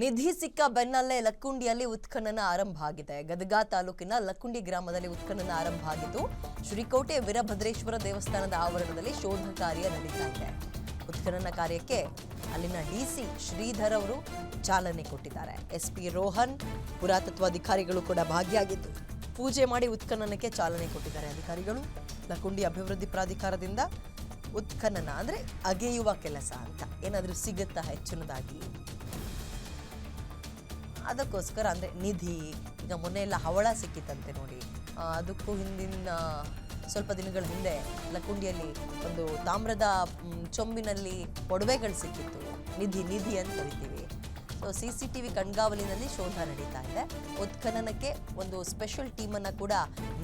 ನಿಧಿ ಸಿಕ್ಕ ಬೆನ್ನಲ್ಲೇ ಲಕ್ಕುಂಡಿಯಲ್ಲಿ ಉತ್ಖನನ ಆರಂಭ ಆಗಿದೆ. ಗದಗ ತಾಲೂಕಿನ ಲಕ್ಕುಂಡಿ ಗ್ರಾಮದಲ್ಲಿ ಉತ್ಖನನ ಆರಂಭ ಆಗಿದ್ದು, ಶ್ರೀಕೋಟೆ ವೀರಭದ್ರೇಶ್ವರ ದೇವಸ್ಥಾನದ ಆವರಣದಲ್ಲಿ ಶೋಧ ಕಾರ್ಯ ನಡೀತಾ ಇದೆ. ಉತ್ಖನನ ಕಾರ್ಯಕ್ಕೆ ಅಲ್ಲಿನ ಡಿಸಿ ಶ್ರೀಧರ್ ಅವರು ಚಾಲನೆ ಕೊಟ್ಟಿದ್ದಾರೆ. ಎಸ್ಪಿ ರೋಹನ್, ಪುರಾತತ್ವ ಅಧಿಕಾರಿಗಳು ಕೂಡ ಭಾಗಿಯಾಗಿದ್ದು ಪೂಜೆ ಮಾಡಿ ಉತ್ಖನನಕ್ಕೆ ಚಾಲನೆ ಕೊಟ್ಟಿದ್ದಾರೆ. ಅಧಿಕಾರಿಗಳು ಲಕ್ಕುಂಡಿ ಅಭಿವೃದ್ಧಿ ಪ್ರಾಧಿಕಾರದಿಂದ ಉತ್ಖನನ ಅಂದ್ರೆ ಅಗೆಯುವ ಕೆಲಸ ಅಂತ ಏನಾದರೂ ಸಿಗುತ್ತಾ ಹೆಚ್ಚಿನದಾಗಿ, ಅದಕ್ಕೋಸ್ಕರ ಅಂದರೆ ನಿಧಿ ಈಗ ಮೊನ್ನೆ ಎಲ್ಲ ಹವಳ ಸಿಕ್ಕಿತ್ತಂತೆ ನೋಡಿ. ಅದಕ್ಕೂ ಹಿಂದಿನ ಸ್ವಲ್ಪ ದಿನಗಳ ಹಿಂದೆ ಲಕ್ಕುಂಡಿಯಲ್ಲಿ ಒಂದು ತಾಮ್ರದ ಚೊಂಬಿನಲ್ಲಿ ಒಡವೆಗಳು ಸಿಕ್ಕಿತ್ತು. ನಿಧಿ ಅಂತ ಕರಿತೀವಿ. ಸೊ CCTV ಕಣ್ಗಾವಲಿನಲ್ಲಿ ಶೋಧ ನಡೀತಾ ಇದೆ. ಉತ್ಖನನಕ್ಕೆ ಒಂದು ಸ್ಪೆಷಲ್ ಟೀಮನ್ನು ಕೂಡ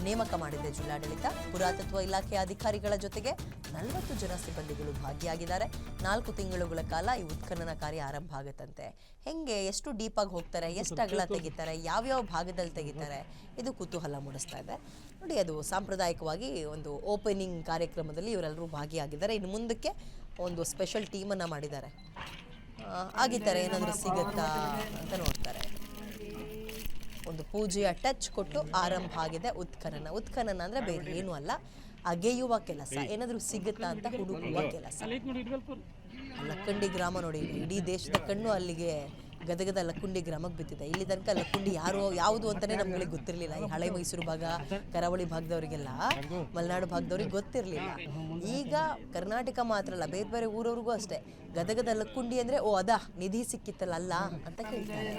ನೇಮಕ ಮಾಡಿದೆ ಜಿಲ್ಲಾಡಳಿತ. ಪುರಾತತ್ವ ಇಲಾಖೆಯ ಅಧಿಕಾರಿಗಳ ಜೊತೆಗೆ 40 ಜನ ಸಿಬ್ಬಂದಿಗಳು ಭಾಗಿಯಾಗಿದ್ದಾರೆ. 4 ತಿಂಗಳುಗಳ ಕಾಲ ಈ ಉತ್ಖನನ ಕಾರ್ಯ ಆರಂಭ ಆಗುತ್ತಂತೆ. ಹೆಂಗೆ, ಎಷ್ಟು ಡೀಪಾಗಿ ಹೋಗ್ತಾರೆ, ಎಷ್ಟು ಅಗಲ ತೆಗಿತಾರೆ, ಯಾವ್ಯಾವ ಭಾಗದಲ್ಲಿ ತೆಗಿತಾರೆ, ಇದು ಕುತೂಹಲ ಮೂಡಿಸ್ತಾ ಇದೆ ನೋಡಿ. ಅದು ಸಾಂಪ್ರದಾಯಿಕವಾಗಿ ಒಂದು ಓಪನಿಂಗ್ ಕಾರ್ಯಕ್ರಮದಲ್ಲಿ ಇವರೆಲ್ಲರೂ ಭಾಗಿಯಾಗಿದ್ದಾರೆ. ಇನ್ನು ಮುಂದಕ್ಕೆ ಒಂದು ಸ್ಪೆಷಲ್ ಟೀಮನ್ನು ಮಾಡಿದ್ದಾರೆ. ಆಗಿದ್ದಾರೆ ಏನಾದರೂ ಸಿಗುತ್ತಾ ಅಂತ ನೋಡ್ತಾರೆ. ಒಂದು ಪೂಜೆಯ ಟಚ್ ಕೊಟ್ಟು ಆರಂಭ ಆಗಿದೆ ಉತ್ಖನನ ಅಂದ್ರೆ ಬೇರೆ ಏನೂ ಅಲ್ಲ, ಅಗೆಯುವ ಕೆಲಸ. ಏನಾದರೂ ಸಿಗುತ್ತಾ ಅಂತ ಹುಡುಕುವ ಕೆಲಸ. ಲಕ್ಕುಂಡಿ ಗ್ರಾಮ ನೋಡಿ, ಇಡೀ ದೇಶದ ಕಣ್ಣು ಅಲ್ಲಿಗೆ ಗದಗದ ಲಕ್ಕುಂಡಿ ಗ್ರಾಮಕ್ಕೆ ಬಿದ್ದಿದೆ. ಇಲ್ಲಿ ತನಕ ಲಕ್ಕುಂಡಿ ಯಾವುದು ಅಂತಾನೆ ನಮ್ಗಳಿಗೆ ಗೊತ್ತಿರಲಿಲ್ಲ. ಈ ಹಳೆ ಮೈಸೂರು ಭಾಗ, ಕರಾವಳಿ ಭಾಗದವರಿಗೆಲ್ಲ, ಮಲೆನಾಡು ಭಾಗದವ್ರಿಗೆ ಗೊತ್ತಿರಲಿಲ್ಲ. ಈಗ ಕರ್ನಾಟಕ ಮಾತ್ರ ಅಲ್ಲ, ಬೇರೆ ಬೇರೆ ಊರವ್ರಿಗೂ ಅಷ್ಟೇ ಗದಗದ ಲಕ್ಕುಂಡಿ ಅಂದ್ರೆ ಓ ಅದಾ ನಿಧಿ ಸಿಕ್ಕಿತ್ತಲ್ಲ ಅಲ್ಲ ಅಂತ ಕೇಳ್ತಾರೆ.